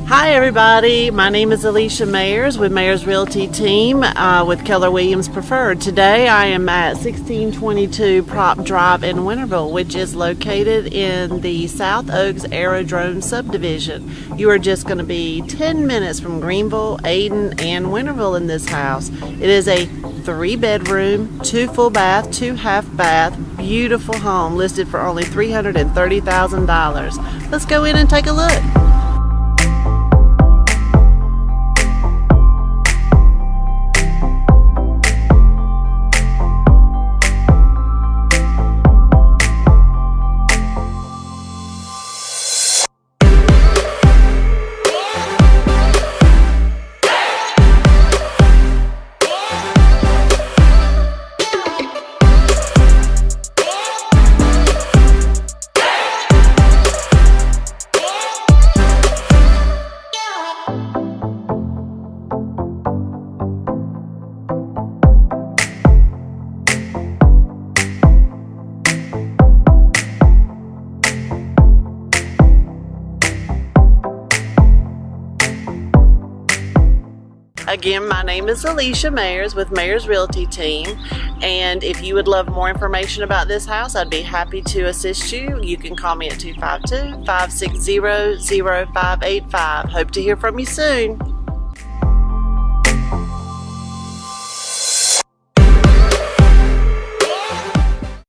Hi everybody, my name is Ellisha Mayers with Mayers Realty team with Keller Williams Preferred. Today I am at 1622 Prop Drive in Winterville, which is located in the South Oaks Aerodrome subdivision. You are just going to be 10 minutes from Greenville, Ayden, and Winterville in this house. It is a 3-bedroom, 2 full bath, 2 half bath, beautiful home listed for only $330,000. Let's go in and take a look. Again, my name is Ellisha Mayers with Mayers Realty team, and if you would love more information about this house, I'd be happy to assist you. You can call me at 252-560-0585. Hope to hear from you soon.